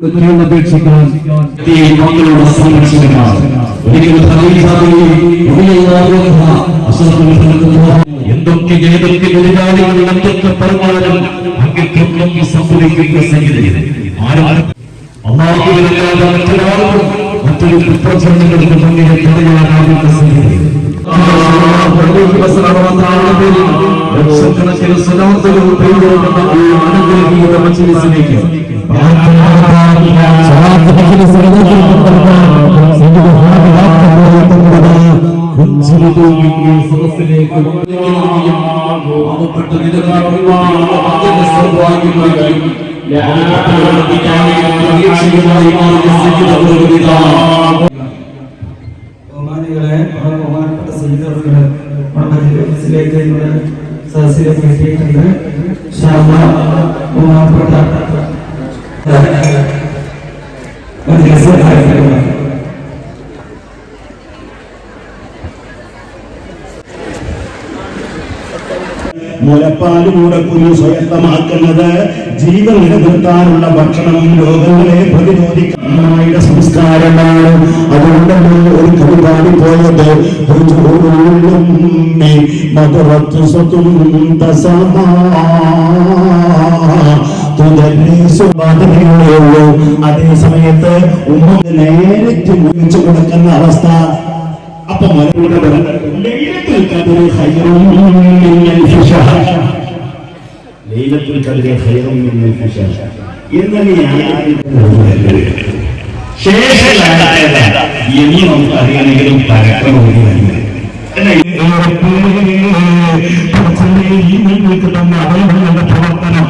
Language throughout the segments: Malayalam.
അപേക്ഷിക്കാൻ മക്കളോട് സംരക്ഷിക്കണം. എന്തൊക്കെ എതിരാളികൾ എന്തൊക്കെ പറഞ്ഞാലും അങ്ങ് സംഭവിക്കുന്ന സംഗീതം അള്ളാഹുവിനല്ലാതെ മറ്റൊരാളും മറ്റൊരു കുപ്രചരണങ്ങൾക്ക് മുന്നിൽ തടയാനാകുന്ന സംഗീതം ലക്ഷക്കണക്കിന് സ്വലാത്തുകൾ പേരുകൊള്ളുന്ന ഈ അനുഗ്രഹീത മജ്‌ലിസിലേക്ക് സദസ്സിലേക്ക് എത്തിയിട്ടുണ്ട്. മുലപ്പാലിലൂടെ കുഞ്ഞു സ്വയത്തമാക്കുന്നത് ജീവൻ നിലനിർത്താനുള്ള ഭക്ഷണം രോഗങ്ങളെ പ്രതിരോധിക്കാനുള്ള സംസ്കാരമാണ്. അതുകൊണ്ടല്ലോ ഒരു കവി പാടിപ്പോയത് ഉള്ളൂ. അതേ സമയത്ത് ഉമ്മ നേരിട്ട് മുറിച്ചു കൊടുക്കുന്ന അവസ്ഥ. അപ്പൊ ഇനി നമുക്ക് അറിയണമെങ്കിലും പ്രവർത്തനം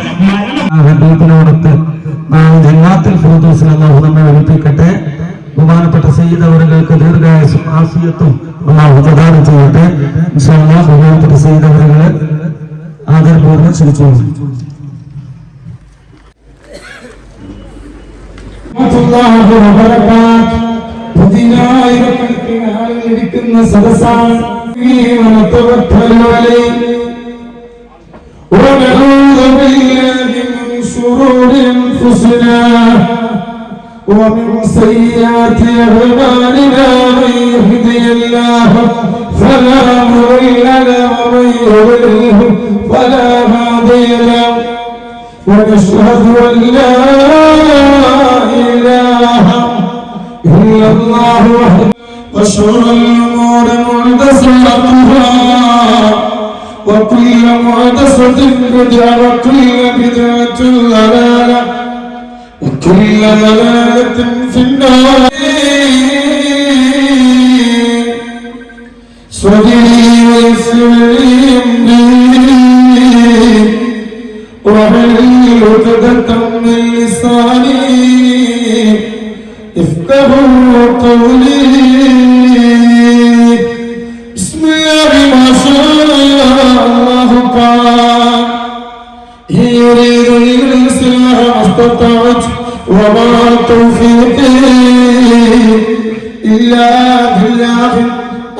ജന്നാത്തുൽ ഫിർദൗസിൽ അല്ലാഹു നമ്മെ ഒരുക്കിക്കട്ടെ. ബഹുമാനപ്പെട്ട സയ്യിദ് അവറുകൾക്ക് ദീർഘായുസ്സും ആഫിയത്തും അല്ലാഹു പ്രദാനം ചെയ്യട്ടെ. ഇൻഷാ അല്ലാഹ് ബഹുമാനപ്പെട്ട സയ്യിദ് അവറുകളെ ആദരപൂർവ്വം ക്ഷണിച്ചു. പതിനായിരക്കണക്കിന് ആളുകൾ ഇരിക്കുന്ന സദസ്സാണ്. شرور أنفسنا ومن سيئات أعمالنا من يهده الله فلا مضل له ومن يضلل فلا هادي له ونشهد أن لا إله إلا الله وحده وشر الأمور محدثاتها وكل محدثة بدعة وكل بدعة ضلالة وكل ضلالة في النار. صدري ويسر لي أمري واحلل عقدة من لساني يفقهوا قولي. بسم الله ما شاء الله كان يريد الإصلاح ما استطعت وما توفيقي إلا بالله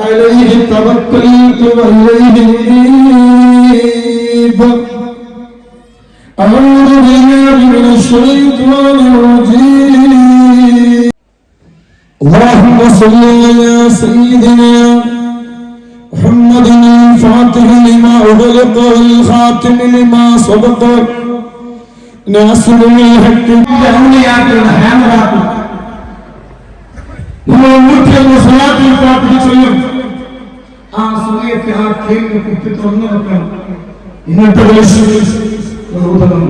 عليه توكلت وإليه أنيب. أعوذ بالله من الشيطان الرجيم. اللهم صل على سيدنا محمد الفاتح لما أغلق والخاتم لما سبق ناصر الحق بالأولياء والحمرات ومتى صلاة الفاتحة صلى صليت على كل كتب النور إن تغلش ورودنا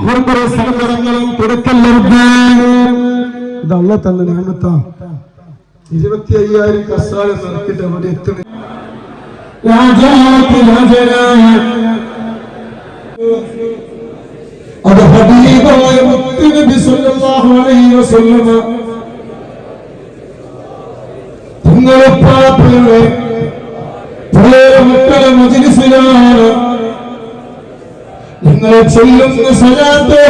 هربر سلامنا تركل الرجال إذا الله تعالى نعمته 25,000 കസാല നടത്തിട്ട് അവിടെ എത്തുന്നു. അത് ഹബീബായ മുത്തുനബി സല്ലല്ലാഹു അലൈഹി വസല്ലമ തങ്ങളുടെ പാപ്പയുടെ പഴയ മക്കളെ മജ്‌ലിസിലാണ് നിങ്ങൾ ചൊല്ലുന്ന സ്വലാത്ത്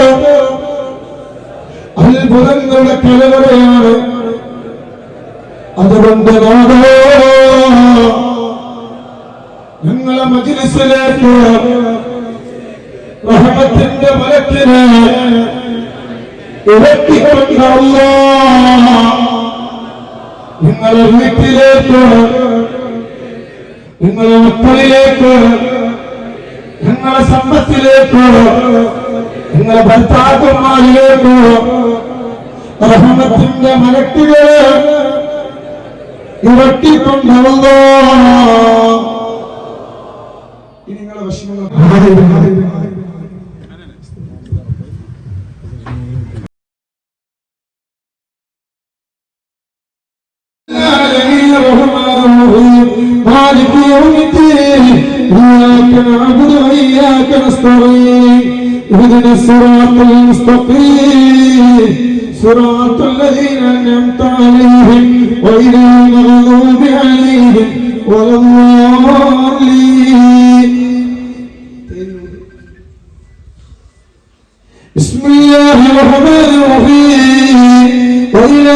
അത്ഭുതങ്ങളുടെ കലവറയാണ്. അതുകൊണ്ട് ഞങ്ങളെ മജ്‌ലിസിലേക്ക് റഹ്മത്തിന്റെ മലക്കിനെ ഇറക്കിക്കൊണ്ടല്ലോ നിങ്ങളെ വീട്ടിലേക്ക്, നിങ്ങളെ മക്കളിലേക്ക്, നിങ്ങളെ സമ്പത്തിലേക്ക്, നിങ്ങളെ ഭർത്താക്കന്മാരിലേക്ക് റഹ്മത്തിന്റെ മലക്കുകളെ ഇറക്കിക്കൊണ്ടല്ലോ. നിങ്ങളെ വിഷമങ്ങൾ مالك يوم الدين إياك نعبد وإياك نستعين اهدنا الصراط المستقيم صراط الذين أنعمت عليهم غير المغضوب عليهم ولا الضالين. بسم الله الرحمن الرحيم. وإلى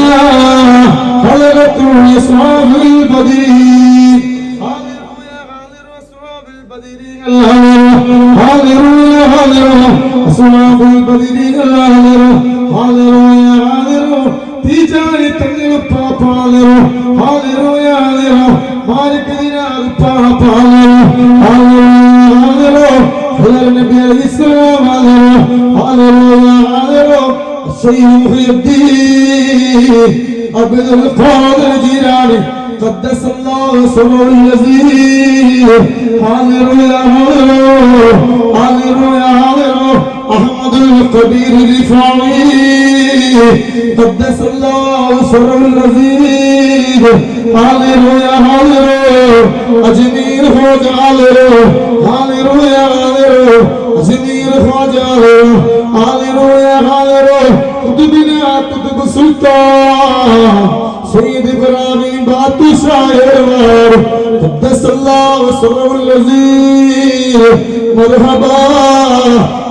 حضرة أصحاب البدير حاضروا يا حاضروا أصحاب البدير حاضروا يا حاضروا تيجاني تنجل بابا حاضروا يا حاضروا مالك دينار بابا حاضروا حضر النبي عليه السلام حاضروا يا حاضروا الشيخ محي الدين عبد القادر الجيلاني قدس الله سره الذي حاضروا يا حاضروا حاضروا يا حاضروا أحمد القدير الرفاعي قدس الله سره الذي حاضروا يا حاضروا أجمير خواجة حاضروا يا حاضروا أجمير خواجة حاضروا يا حاضروا قطبنا قطب سلطان سيد إبراهيم بادشاہ قدس الله سره الذي مرحبا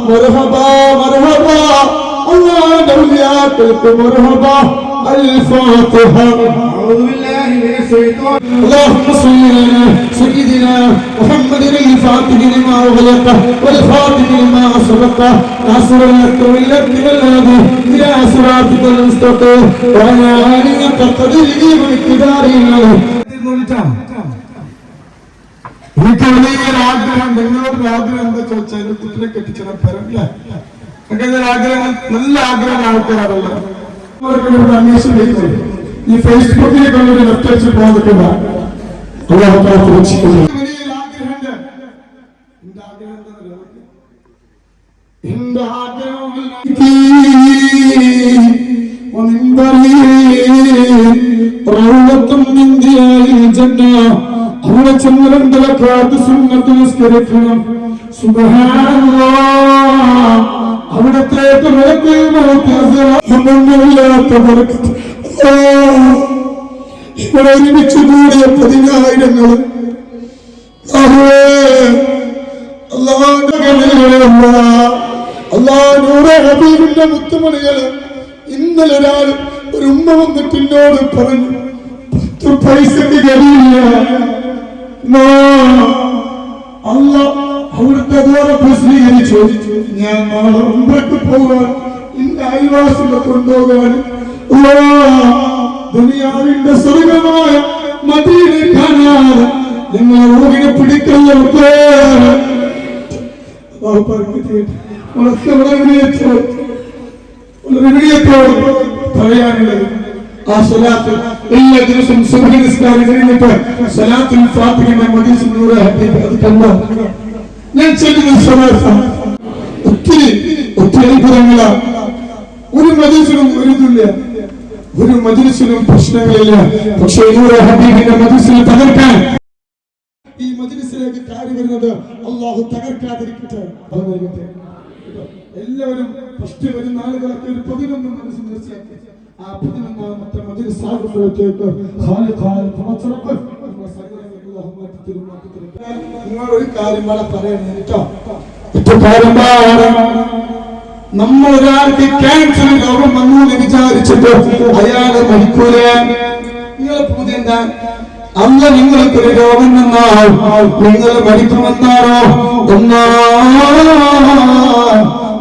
مرحبا مرحبا الله نولياك مرحبا. الفاتحة. أعوذ بالله من الشيطان. اللهم صل على سيدنا محمد الفاتح لما أغلق والخاتم لما سبق ناصر الحق بالحق والهادي إلى صراطك المستقيم وعلى آله حق قدره ومقداره العظيم. എനിക്ക് വലിയൊരു ആഗ്രഹം, നിങ്ങളോട് ആഗ്രഹം എന്താ ചോദിച്ചാൽ കുട്ടിനെ കെട്ടിച്ചാൽ പരമില്ല. ആഗ്രഹം നല്ല ആഗ്രഹം ആൾക്കാരല്ല. അന്വേഷണം ഈ ഫേസ്ബുക്കിനെ കൊണ്ടൊരു ലെഫ്റ്റ് അടിച്ച് പോകാൻ നിൽക്കുന്ന വലിയൊരു ആഗ്രഹമുണ്ട്. എന്റെ ആഗ്രഹം അവിടെ ചെന്ന് 2 റക്അത്ത് സുന്നത്ത് നിസ്കരിക്കണം. സുബ്ഹാനല്ലാഹ് അവിടത്തേക്ക് ഇവിടെ ഒരുമിച്ച് കൂടിയ 10,000 ഹബീബിന്റെ മുത്തുമണികള്. ഇന്നലെ ഒരു ഉമ്മ വന്നിട്ട് എന്നോട് പറഞ്ഞു 10 പൈസക്ക് കഴിയില്ല. അവിടുത്തെ പ്രസിദ്ധീകരിച്ചു. ഞാൻ നാളെ ഉംറയ്ക്ക് പോകാൻ എന്റെ അയൽവാസികളെ കൊണ്ടുപോകാൻ ദുനിയാവിന്റെ സ്വർഗമായ മദീനെ കാണാൻ നിങ്ങൾ ഊരിനെ പിടിക്കല്ലോ. പറയാനുള്ളത് ആ സ്വലാത്ത് എല്ലാ ദിവസവും സുബ്ഹി നിസ്കാരം കഴിഞ്ഞിട്ട് സ്വലാത്തുൽ ഫാത്തിഹ മദീനത്തുൽ നൂർ ഹബീബ് അത് കണ്ടോ ഞാൻ ചൊല്ലുന്ന സ്വലാത്ത് ഒത്തിരി അത്ഭുതങ്ങള. ഒരു മദീനത്തിലും ഒരുതില്ല, ഒരു മജ്‌ലിസിലും പ്രശ്നങ്ങളില്ല. പക്ഷേ നൂർ ഹബീബിന്റെ മജ്‌ലിസിൽ തകർക്കാൻ ഈ മജ്‌ലിസിലേക്ക് കയറി വരുന്നത് അല്ലാഹു തകർക്കാതിരിക്കട്ടെ. എല്ലാവരും ഫസ്റ്റ് വരുന്ന ആളുകളൊക്കെ ഒരു 11 മനസ്സ് നിർച്ചയാക്കി ആ 11ാമത്തെ മജ്‌ലിസ് ആകുമ്പോഴത്തേക്ക് നിങ്ങൾ ഒരു കാര്യം പറയണം കേട്ടോ. നമ്മൾ ഒരാൾക്ക് ക്യാൻസർ രോഗം വന്നു എന്ന് വിചാരിച്ചിട്ട് അയാളെ മരിക്കൂലേ? നിങ്ങളെ പൂജ എന്താ? അല്ല നിങ്ങൾക്കൊരു രോഗം വന്നാൽ നിങ്ങൾ മരിക്കുമെന്നാണോ?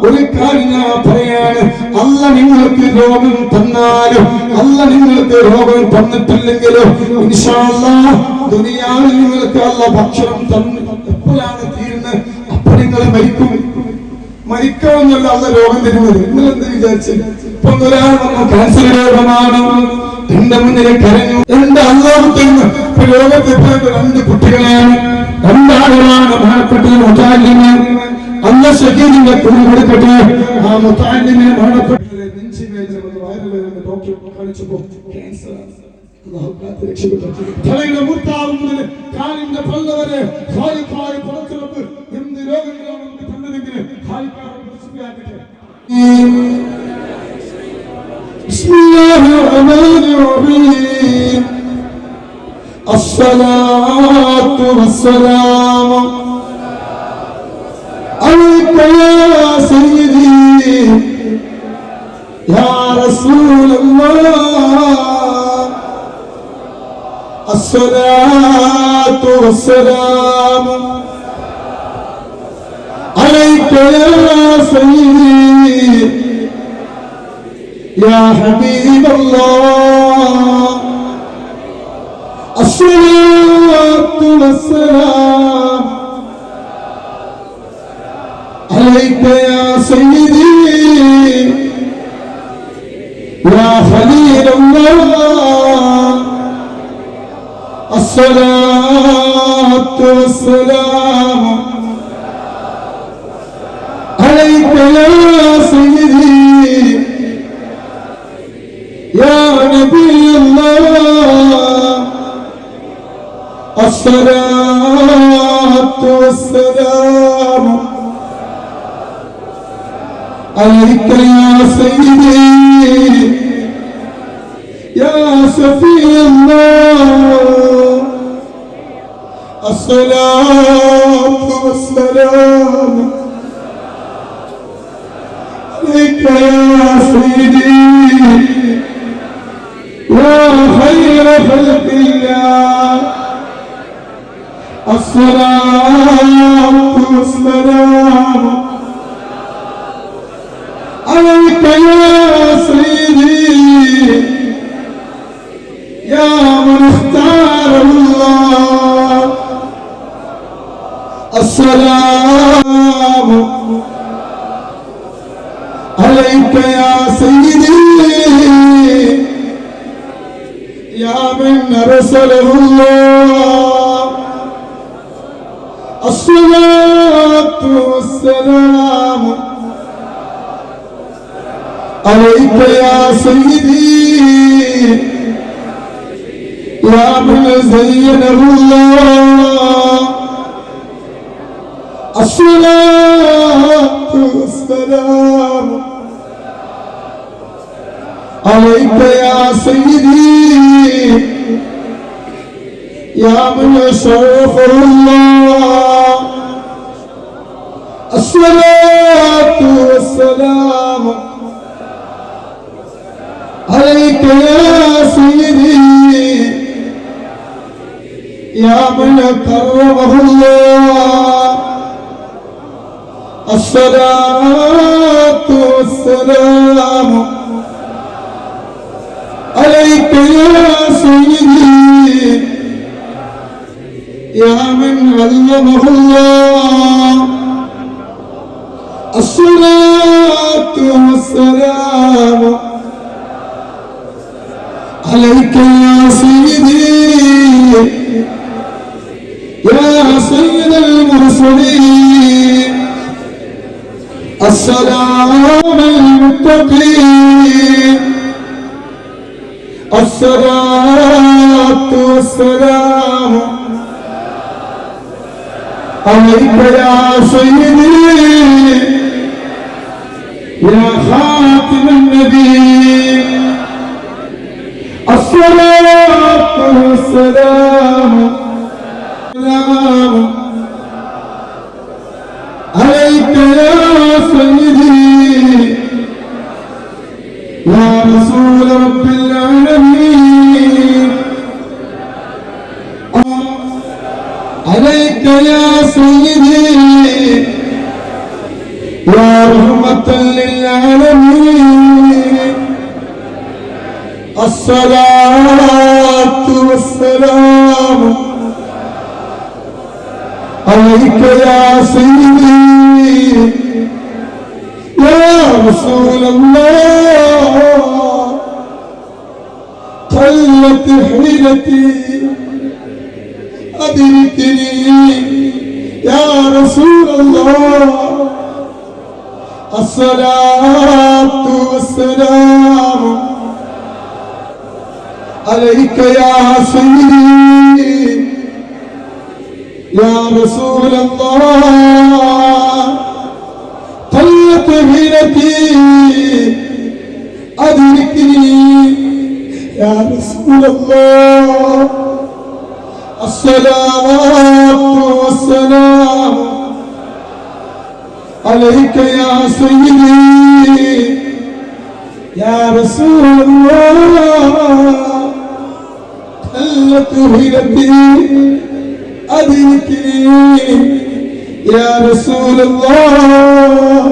ഒരു കാര്യം ഞാൻ പറയാണ്, അല്ല നിങ്ങൾക്ക് രോഗം തന്നാലും അല്ല നിങ്ങൾക്ക് രോഗം തന്നിട്ടില്ലെങ്കിലും ഇൻഷാ അല്ലാഹ് ദുനിയാവിൽ നിങ്ങൾക്ക് അല്ല ഭക്ഷണം തന്നു എപ്പോഴാണ് തീരുന്നത് അപ്പോൾ നിങ്ങൾ മരിക്കാമെന്നല്ല അല്ല രോഗം തരുന്നത്. നിങ്ങൾ എന്ത് വിചാരിച്ചു? ഇപ്പൊ ഒരാൾ വന്നു ക്യാൻസർ രോഗമാണ്, എന്റെ മുന്നിൽ കരഞ്ഞു, എന്റെ അല്ലാഹു തരുന്നു. ഇപ്പൊ രോഗത്തെ രണ്ട് കുട്ടികളെയാണ്, രണ്ടാളുകളാണ് മരണപ്പെട്ടത്. മുത്താലിമിന് അല്ല ഷഹീദിന്റെ കൂടി കൊടുക്കട്ടെ. ആ മുത്താലിമിനെ മരണപ്പെട്ടത് നെഞ്ചി വേദന വയറുവേദന ഡോക്ടറെ കാണിച്ചപ്പോ ക്യാൻസർ ആണ്. തലയുടെ മുട്ടാവും മുതൽ കാലിന്റെ പല്ല് വരെ ഖാലിഖായ പടച്ചറബ് എന്ത് രോഗങ്ങളാണ് നമുക്ക് തന്നതെങ്കിൽ ബിസ്മില്ലാഹിർ റഹ്മാനിർ റഹീം. അസ്സലാത്തു വസ്സലാമു അലൈക യാ സയ്യിദി യാ റസൂലല്ലാഹ്. الصلاة والسلام عليك يا سيدي يا حبيب الله. الصلاة والسلام عليك يا سيدي يا خليل الله. الصلاة والسلام عليك يا سيدي يا نبي الله. الصلاة والسلام عليك يا سيدي يا سفي الله. الصلاة والسلام عليك يا سيدي يا خير خلق الله. الصلاة والسلام عليك يا سيدي يا من اختار الله. السلام عليك يا سيدي يا من أرسله الله. الصلاة والسلام عليك يا سيدي يا من زينه الله. الصلاة والسلام عليك يا سيدي يا من شرفه الله. الصلاة والسلام عليك يا سيدي يا من كرمه الله. الصلاة والسلام عليك يا سيدي يا من علمه الله. الصلاة والسلام عليك يا سيدي يا سيد المرسلين. السلام المتقين. الصلاة والسلام عليك يا سيدي يا خاتم النبي. الصلاة والسلام عليك يا سيدي يا رسول رب العالمين. عليك يا سيدي يا رحمة للعالمين الصلاة والسلام عليك يا سيدي يا رسول الله قلت حيلتي أدركني يا رسول الله الصلاة والسلام عليك يا سيدي يا رسول الله قلت حيلتي أدركني يا رسول الله الصلاة والسلام عليك يا سيدي يا رسول الله قلت حيلتي أدركني يا رسول الله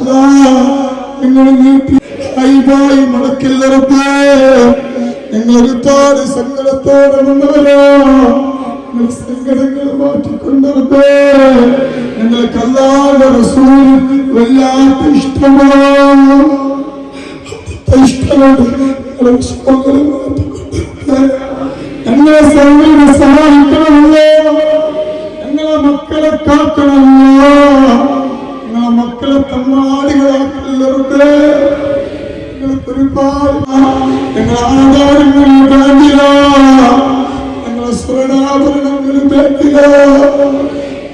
لا അയ്യായി മടക്കില്ലറപ്പേ നിങ്ങൾ ഒരുപാട് സങ്കടത്തോടെ വന്നവരാ സങ്കടങ്ങൾ മാറ്റിക്കൊണ്ടവരേ നിങ്ങൾക്ക് അല്ലാഹുവിന്റെ റസൂൽ വല്ലാത്ത ഇഷ്ടമാണ് ഞങ്ങളെ സഹായിക്കണമല്ലോ ഞങ്ങളെ മക്കളെ കാക്കണമല്ലോ ഞങ്ങളെ മക്കളെ തമ്മാടികളാക്കല്ലേ ഒരുപാട് ഞങ്ങളെ ആധാരങ്ങളിൽ ബാങ്കില ഞങ്ങളെ സ്വർണ്ണാഭരണങ്ങളിൽ ബാങ്കില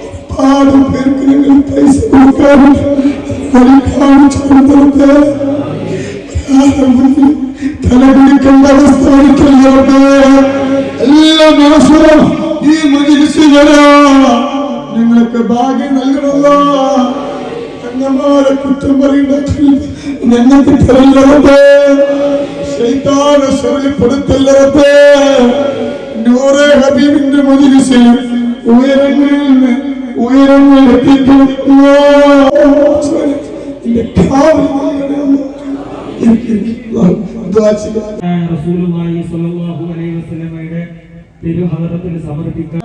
ഒരുപാട് പേർക്ക് ഞങ്ങൾ പൈസ കൊടുക്കാറുണ്ട് കാണിച്ചു കൊടുത്തത് തലപിടിക്കേണ്ട അവസ്ഥ എല്ലാ മാസവും ഈ മജിലിസിൽ നിങ്ങൾക്ക് ഭാഗ്യം നൽകണമല്ലോ ഞങ്ങളെ കുറ്റം പറയുന്ന ഞങ്ങൾക്ക് തരല്ലറപ്പേ ശൈത്താനെ ശരീരപ്പെടുത്തല്ലറപ്പേ നൂറെ ഹബീബിന്റെ മജിലിസിൽ ഉയരങ്ങളിൽ നിന്ന് ഉയരങ്ങൾ എത്തിക്കുന്നു റസൂലുള്ളാഹി സ്വല്ലല്ലാഹു അലൈഹി വസല്ലമയുടെ തിരുഹദറത്തിൽ സമർപ്പിക്കാൻ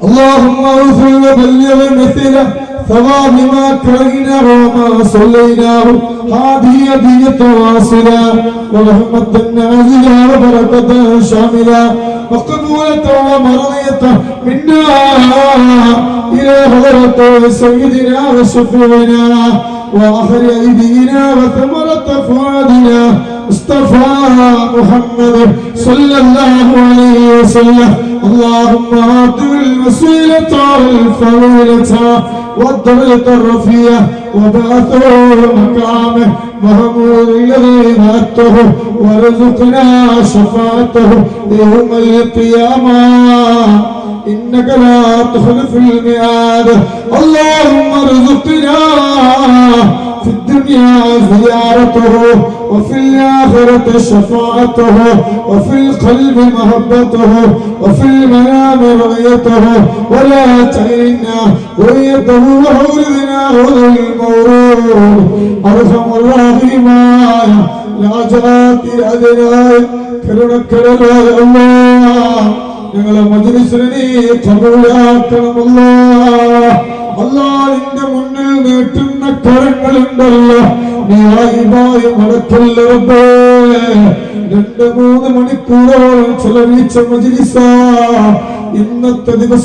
اللهم اغفر وبلغ مثله ثواب ما كرهناه وما صليناه هذه هدية واصلة ورحمة نازلة وبركة شاملة وقبولة ومرضية منا إلى حضرة سيدنا وشفيعنا وآخر أيدينا وثمرة فؤادنا مصطفى محمد صلى الله عليه وسلم اللهم آتِ الوسيلة والفضيلة والدرجة الرفيعة وبعثه مقامه محمود الذي وعدته وارزقنا شفاعته يوم القيامة إنك لا تخلف الميعاد اللهم ارزقنا في الدنيا زيارته وفي الآخرة شفاعته وفي القلب محبته وفي المنام رؤيته ولا تعينا رؤيته وأوردنا هدى المورود أرحم الراحمين لا جاتي أدناي كرنكرنا الله ഞങ്ങളെ മജ്‌ലിസിനെ നീ ഖബൂലാക്കണമല്ലോ അല്ലാഹുവിന്റെ മുന്നിൽ നീട്ടുന്ന കരങ്ങളുണ്ടല്ലോ നീ ആയിബായി മടക്കല്ല റബ്ബേ 2-3 മണിക്കൂറോളം ചെലവഴിച്ച മജ്‌ലിസാ ഇന്നത്തെ ദിവസം